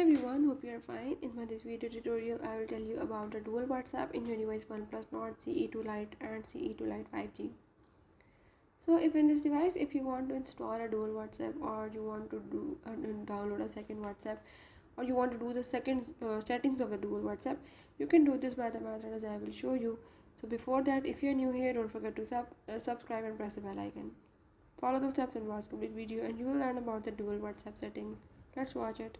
everyone, hope you are fine. In this video tutorial, I will tell you about the dual WhatsApp in your device Oneplus Nord CE2 Lite and CE2 Lite 5G. So if in this device, if you want to install a dual WhatsApp, or you want to download a second WhatsApp, or you want to do the second settings of the dual WhatsApp, you can do this by the method as I will show you. So before that, if you are new here, don't forget to subscribe and press the bell icon. Follow the steps and watch complete video and you will learn about the dual WhatsApp settings. Let's watch it.